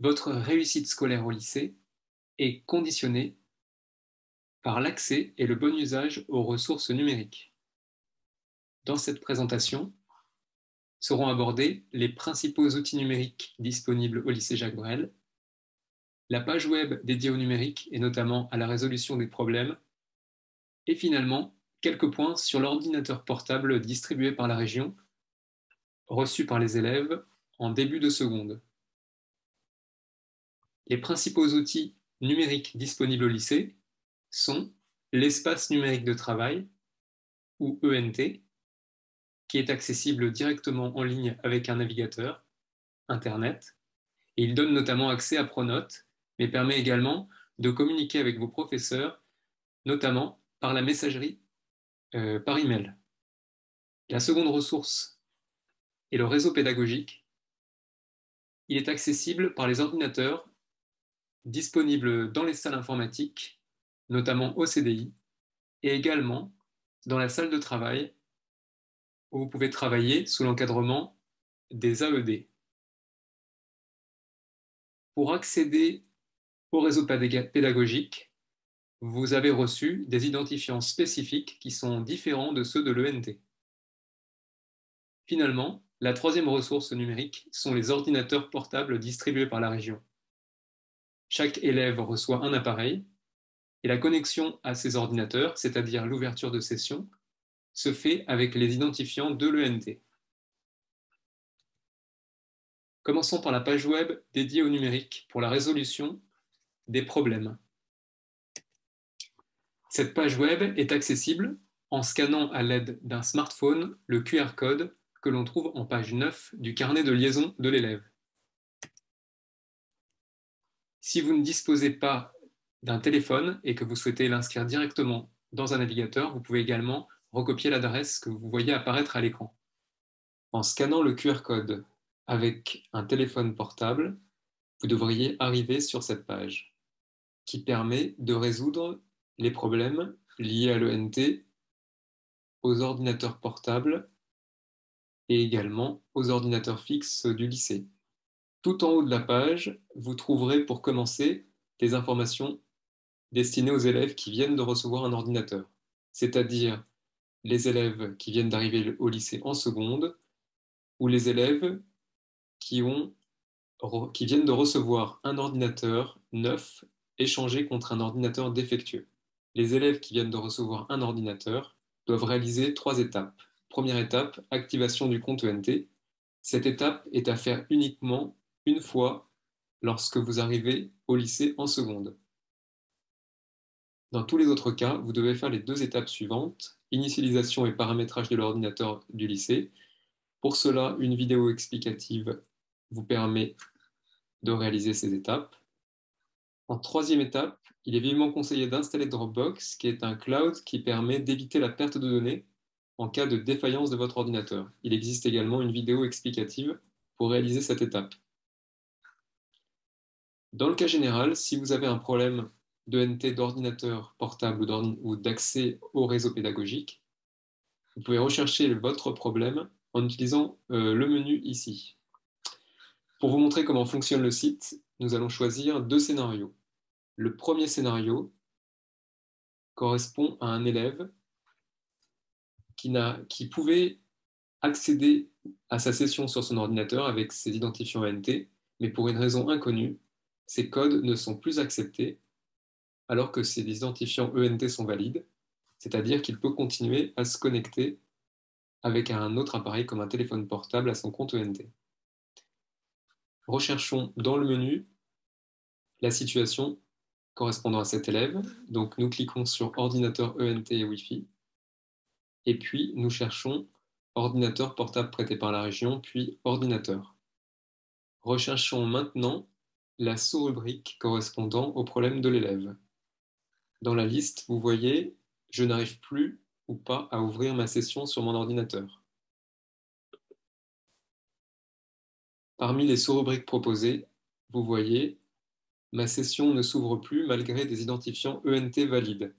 Votre réussite scolaire au lycée est conditionnée par l'accès et le bon usage aux ressources numériques. Dans cette présentation, seront abordés les principaux outils numériques disponibles au lycée Jacques Brel, la page web dédiée au numérique et notamment à la résolution des problèmes, et finalement, quelques points sur l'ordinateur portable distribué par la région, reçu par les élèves en début de seconde. Les principaux outils numériques disponibles au lycée sont l'espace numérique de travail, ou ENT, qui est accessible directement en ligne avec un navigateur, Internet, et il donne notamment accès à Pronote, mais permet également de communiquer avec vos professeurs, notamment par la messagerie par email. La seconde ressource est le réseau pédagogique. Il est accessible par les ordinateurs disponibles dans les salles informatiques, notamment au CDI, et également dans la salle de travail où vous pouvez travailler sous l'encadrement des AED. Pour accéder au réseau pédagogique, vous avez reçu des identifiants spécifiques qui sont différents de ceux de l'ENT. Finalement, la troisième ressource numérique sont les ordinateurs portables distribués par la région. Chaque élève reçoit un appareil et la connexion à ces ordinateurs, c'est-à-dire l'ouverture de session, se fait avec les identifiants de l'ENT. Commençons par la page web dédiée au numérique pour la résolution des problèmes. Cette page web est accessible en scannant à l'aide d'un smartphone le QR code que l'on trouve en page 9 du carnet de liaison de l'élève. Si vous ne disposez pas d'un téléphone et que vous souhaitez l'inscrire directement dans un navigateur, vous pouvez également recopier l'adresse que vous voyez apparaître à l'écran. En scannant le QR code avec un téléphone portable, vous devriez arriver sur cette page qui permet de résoudre les problèmes liés à l'ENT, aux ordinateurs portables et également aux ordinateurs fixes du lycée. Tout en haut de la page, vous trouverez pour commencer des informations destinées aux élèves qui viennent de recevoir un ordinateur, c'est-à-dire les élèves qui viennent d'arriver au lycée en seconde ou les élèves qui viennent de recevoir un ordinateur neuf échangé contre un ordinateur défectueux. Les élèves qui viennent de recevoir un ordinateur doivent réaliser 3 étapes. Première étape, activation du compte ENT. Cette étape est à faire uniquement une fois lorsque vous arrivez au lycée en seconde. Dans tous les autres cas, vous devez faire les 2 étapes suivantes, initialisation et paramétrage de l'ordinateur du lycée. Pour cela, une vidéo explicative vous permet de réaliser ces étapes. En troisième étape, il est vivement conseillé d'installer Dropbox, qui est un cloud qui permet d'éviter la perte de données en cas de défaillance de votre ordinateur. Il existe également une vidéo explicative pour réaliser cette étape. Dans le cas général, si vous avez un problème d'ENT d'ordinateur portable ou d'accès au réseau pédagogique, vous pouvez rechercher votre problème en utilisant le menu ici. Pour vous montrer comment fonctionne le site, nous allons choisir 2 scénarios. Le premier scénario correspond à un élève qui pouvait accéder à sa session sur son ordinateur avec ses identifiants ENT, mais pour une raison inconnue, ces codes ne sont plus acceptés alors que ses identifiants ENT sont valides, c'est-à-dire qu'il peut continuer à se connecter avec un autre appareil comme un téléphone portable à son compte ENT. Recherchons dans le menu la situation correspondant à cet élève. Donc nous cliquons sur ordinateur ENT et Wi-Fi. Et puis nous cherchons ordinateur portable prêté par la région, puis ordinateur. Recherchons maintenant la sous-rubrique correspondant au problème de l'élève. Dans la liste, vous voyez « Je n'arrive plus ou pas à ouvrir ma session sur mon ordinateur ». Parmi les sous-rubriques proposées, vous voyez « Ma session ne s'ouvre plus malgré des identifiants ENT valides ».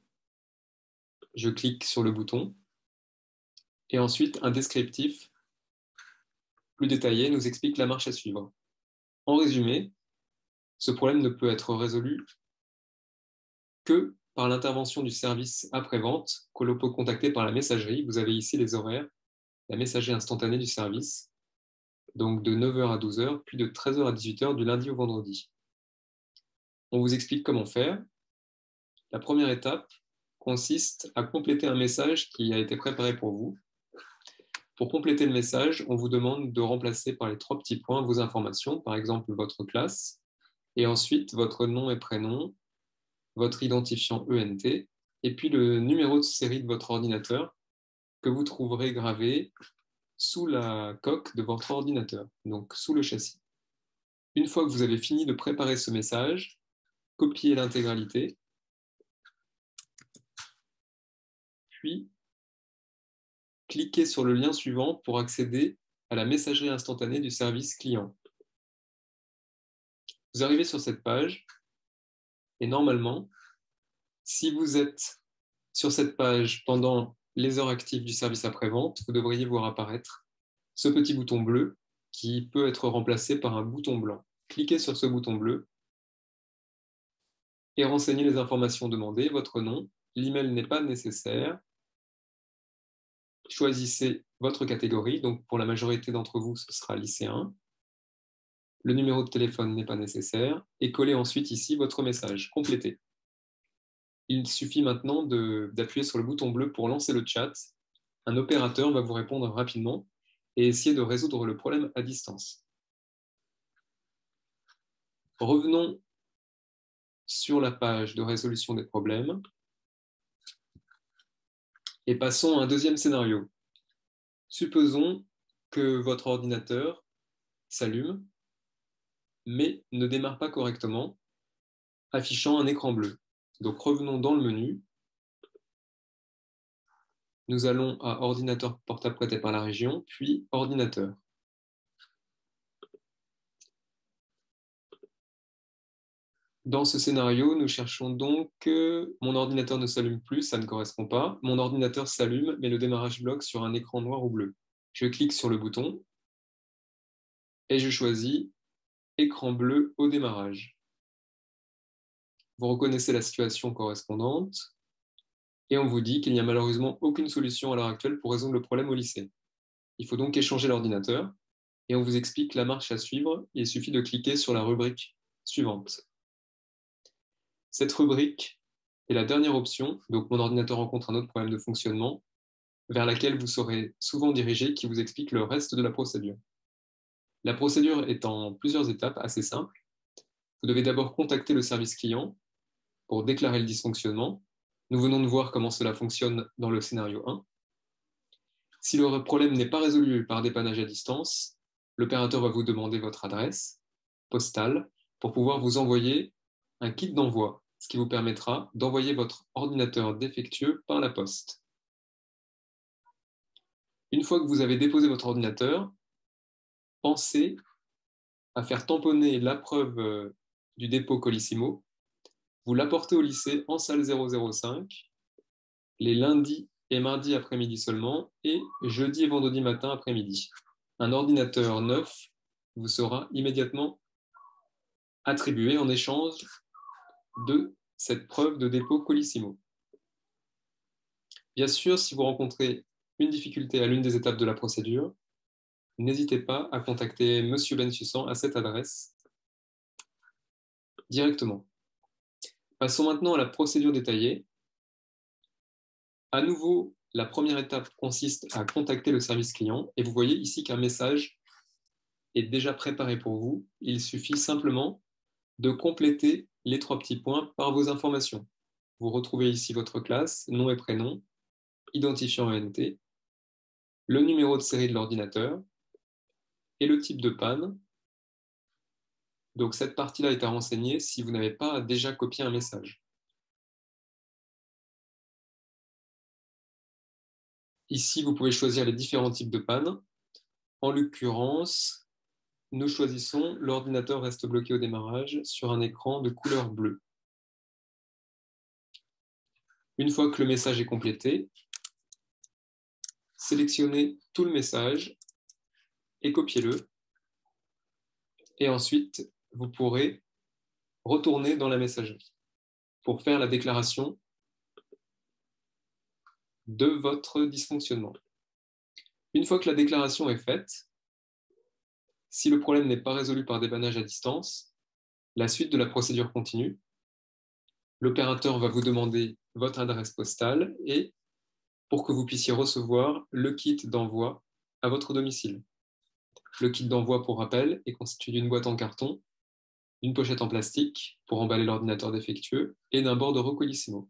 Je clique sur le bouton et ensuite un descriptif plus détaillé nous explique la marche à suivre. En résumé, Ce problème ne peut être résolu que par l'intervention du service après-vente que l'on peut contacter par la messagerie. Vous avez ici les horaires, la messagerie instantanée du service, donc de 9h à 12h, puis de 13h à 18h du lundi au vendredi. On vous explique comment faire. La première étape consiste à compléter un message qui a été préparé pour vous. Pour compléter le message, on vous demande de remplacer par les 3 petits points vos informations, par exemple votre classe, et ensuite votre nom et prénom, votre identifiant ENT, et puis le numéro de série de votre ordinateur que vous trouverez gravé sous la coque de votre ordinateur, donc sous le châssis. Une fois que vous avez fini de préparer ce message, copiez l'intégralité, puis cliquez sur le lien suivant pour accéder à la messagerie instantanée du service client. Vous arrivez sur cette page et normalement, si vous êtes sur cette page pendant les heures actives du service après-vente, vous devriez voir apparaître ce petit bouton bleu qui peut être remplacé par un bouton blanc. Cliquez sur ce bouton bleu et renseignez les informations demandées, votre nom. L'email n'est pas nécessaire. Choisissez votre catégorie, donc pour la majorité d'entre vous, ce sera lycéen. Le numéro de téléphone n'est pas nécessaire et collez ensuite ici votre message complété. Il suffit maintenant d'appuyer sur le bouton bleu pour lancer le chat. Un opérateur va vous répondre rapidement et essayer de résoudre le problème à distance. Revenons sur la page de résolution des problèmes et passons à un deuxième scénario. Supposons que votre ordinateur s'allume, mais ne démarre pas correctement, affichant un écran bleu. Donc revenons dans le menu. Nous allons à ordinateur portable prêté par la région, puis ordinateur. Dans ce scénario, nous cherchons donc mon ordinateur ne s'allume plus, ça ne correspond pas. Mon ordinateur s'allume, mais le démarrage bloque sur un écran noir ou bleu. Je clique sur le bouton et je choisis écran bleu au démarrage. Vous reconnaissez la situation correspondante et on vous dit qu'il n'y a malheureusement aucune solution à l'heure actuelle pour résoudre le problème au lycée. Il faut donc échanger l'ordinateur et on vous explique la marche à suivre. Il suffit de cliquer sur la rubrique suivante. Cette rubrique est la dernière option, donc mon ordinateur rencontre un autre problème de fonctionnement, vers laquelle vous serez souvent dirigé, qui vous explique le reste de la procédure. La procédure est en plusieurs étapes assez simples. Vous devez d'abord contacter le service client pour déclarer le dysfonctionnement. Nous venons de voir comment cela fonctionne dans le scénario 1. Si le problème n'est pas résolu par dépannage à distance, l'opérateur va vous demander votre adresse postale pour pouvoir vous envoyer un kit d'envoi, ce qui vous permettra d'envoyer votre ordinateur défectueux par la poste. Une fois que vous avez déposé votre ordinateur, pensez à faire tamponner la preuve du dépôt Colissimo. Vous l'apportez au lycée en salle 005, les lundis et mardis après-midi seulement, et jeudi et vendredi matin après-midi. Un ordinateur neuf vous sera immédiatement attribué en échange de cette preuve de dépôt Colissimo. Bien sûr, si vous rencontrez une difficulté à l'une des étapes de la procédure, n'hésitez pas à contacter Monsieur Bensussan à cette adresse directement. Passons maintenant à la procédure détaillée. À nouveau, la première étape consiste à contacter le service client et vous voyez ici qu'un message est déjà préparé pour vous. Il suffit simplement de compléter les 3 petits points par vos informations. Vous retrouvez ici votre classe, nom et prénom, identifiant ENT, le numéro de série de l'ordinateur et le type de panne. Donc cette partie-là est à renseigner si vous n'avez pas déjà copié un message. Ici, vous pouvez choisir les différents types de panne. En l'occurrence, nous choisissons l'ordinateur reste bloqué au démarrage sur un écran de couleur bleue. Une fois que le message est complété, sélectionnez tout le message et copiez-le. Et ensuite, vous pourrez retourner dans la messagerie pour faire la déclaration de votre dysfonctionnement. Une fois que la déclaration est faite, si le problème n'est pas résolu par débannage à distance, la suite de la procédure continue. L'opérateur va vous demander votre adresse postale et pour que vous puissiez recevoir le kit d'envoi à votre domicile. Le kit d'envoi, pour rappel, est constitué d'une boîte en carton, d'une pochette en plastique pour emballer l'ordinateur défectueux et d'un bordereau Rocolissimo.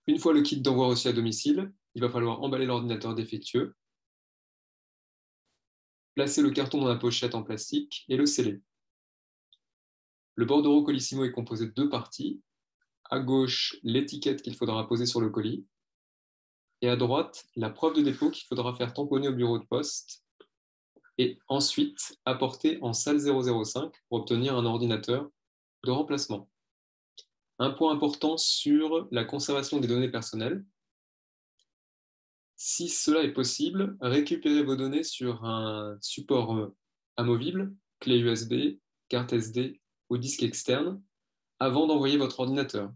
Une fois le kit d'envoi reçu à domicile, il va falloir emballer l'ordinateur défectueux, placer le carton dans la pochette en plastique et le sceller. Le bordereau Rocolissimo est composé de deux parties. À gauche, l'étiquette qu'il faudra poser sur le colis et à droite, la preuve de dépôt qu'il faudra faire tamponner au bureau de poste et ensuite apporter en salle 005 pour obtenir un ordinateur de remplacement. Un point important sur la conservation des données personnelles. Si cela est possible, récupérez vos données sur un support amovible, clé USB, carte SD ou disque externe, avant d'envoyer votre ordinateur.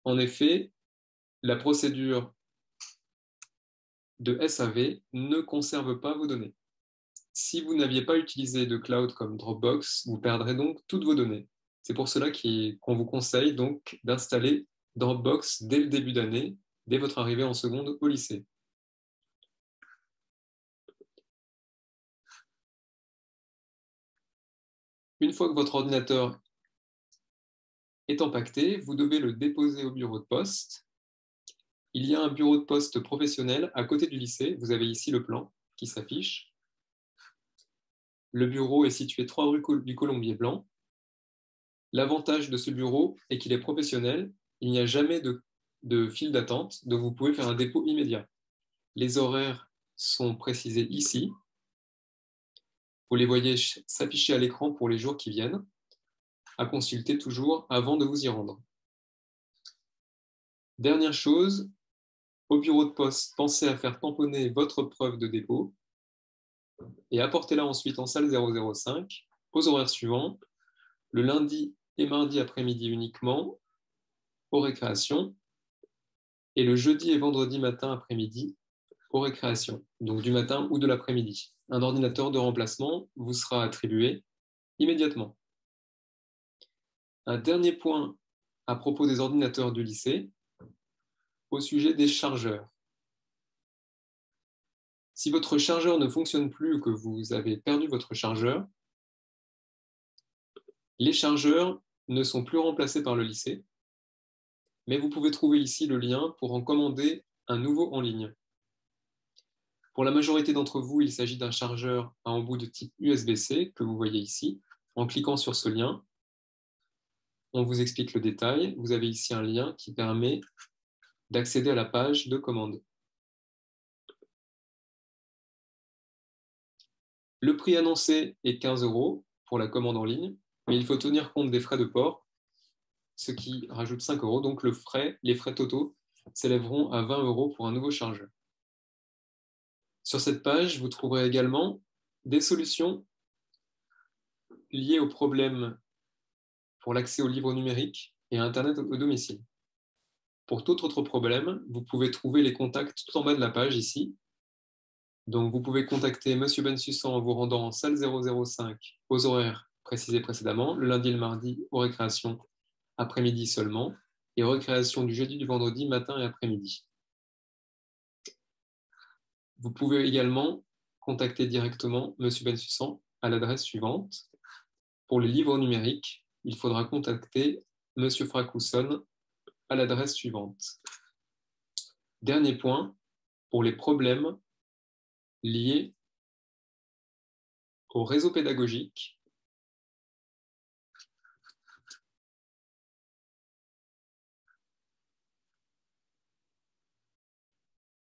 En effet, la procédure de SAV ne conserve pas vos données. Si vous n'aviez pas utilisé de cloud comme Dropbox, vous perdrez donc toutes vos données. C'est pour cela qu'on vous conseille donc d'installer Dropbox dès le début d'année, dès votre arrivée en seconde au lycée. Une fois que votre ordinateur est empaqueté, vous devez le déposer au bureau de poste. Il y a un bureau de poste professionnel à côté du lycée. Vous avez ici le plan qui s'affiche. Le bureau est situé 3 rue du Colombier Blanc. L'avantage de ce bureau est qu'il est professionnel. Il n'y a jamais de file d'attente, donc vous pouvez faire un dépôt immédiat. Les horaires sont précisés ici. Vous les voyez s'afficher à l'écran pour les jours qui viennent, à consulter toujours avant de vous y rendre. Dernière chose, au bureau de poste, pensez à faire tamponner votre preuve de dépôt et apportez-la ensuite en salle 005 aux horaires suivants, le lundi et mardi après-midi uniquement aux récréations et le jeudi et vendredi matin après-midi aux récréations, donc du matin ou de l'après-midi. Un ordinateur de remplacement vous sera attribué immédiatement. Un dernier point à propos des ordinateurs du lycée, au sujet des chargeurs. Si votre chargeur ne fonctionne plus ou que vous avez perdu votre chargeur, les chargeurs ne sont plus remplacés par le lycée, mais vous pouvez trouver ici le lien pour en commander un nouveau en ligne. Pour la majorité d'entre vous, il s'agit d'un chargeur à embout de type USB-C que vous voyez ici. En cliquant sur ce lien, on vous explique le détail. Vous avez ici un lien qui permet d'accéder à la page de commande. Le prix annoncé est 15 € pour la commande en ligne, mais il faut tenir compte des frais de port, ce qui rajoute 5 €. Donc les frais totaux s'élèveront à 20 € pour un nouveau chargeur. Sur cette page, vous trouverez également des solutions liées aux problèmes pour l'accès aux livres numériques et à Internet au domicile. Pour tout autre problème, vous pouvez trouver les contacts tout en bas de la page ici. Donc, vous pouvez contacter Monsieur Bensussan en vous rendant en salle 005 aux horaires précisés précédemment, le lundi et le mardi aux récréations après-midi seulement, et aux récréations du jeudi, du vendredi, matin et après-midi. Vous pouvez également contacter directement Monsieur Bensussan à l'adresse suivante. Pour les livres numériques, il faudra contacter Monsieur Fracousson à l'adresse suivante. Dernier point, pour les problèmes liés au réseau pédagogique,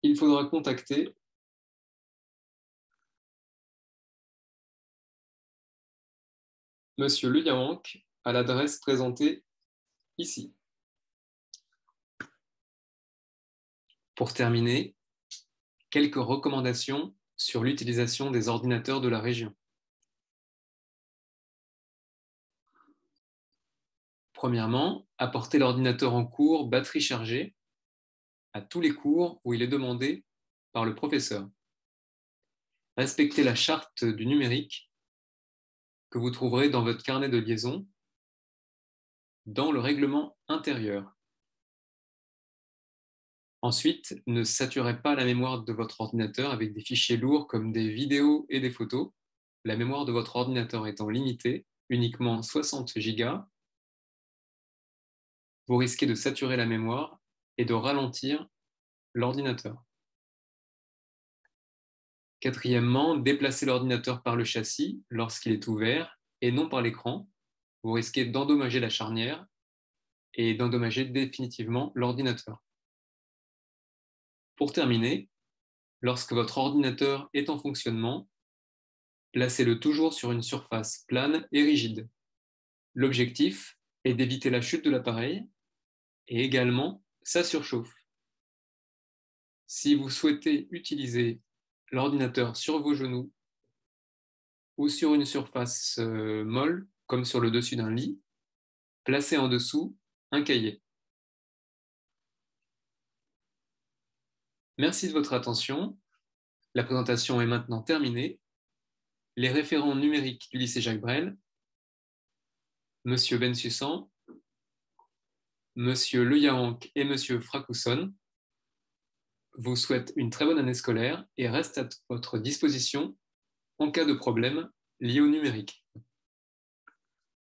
il faudra contacter Monsieur Le Yamank à l'adresse présentée ici. Pour terminer, quelques recommandations sur l'utilisation des ordinateurs de la région. Premièrement, apportez l'ordinateur en cours batterie chargée à tous les cours où il est demandé par le professeur. Respectez la charte du numérique que vous trouverez dans votre carnet de liaison dans le règlement intérieur. Ensuite, ne saturez pas la mémoire de votre ordinateur avec des fichiers lourds comme des vidéos et des photos, la mémoire de votre ordinateur étant limitée, uniquement 60 Go, vous risquez de saturer la mémoire et de ralentir l'ordinateur. Quatrièmement, déplacez l'ordinateur par le châssis lorsqu'il est ouvert et non par l'écran. Vous risquez d'endommager la charnière et d'endommager définitivement l'ordinateur. Pour terminer, lorsque votre ordinateur est en fonctionnement, placez-le toujours sur une surface plane et rigide. L'objectif est d'éviter la chute de l'appareil et également sa surchauffe. Si vous souhaitez utiliser l'ordinateur sur vos genoux ou sur une surface molle, comme sur le dessus d'un lit, placez en dessous un cahier. Merci de votre attention. La présentation est maintenant terminée. Les référents numériques du lycée Jacques Brel, Monsieur Bensussan, Monsieur Le Yahank et Monsieur Fracousson, vous souhaitent une très bonne année scolaire et restent à votre disposition en cas de problème lié au numérique.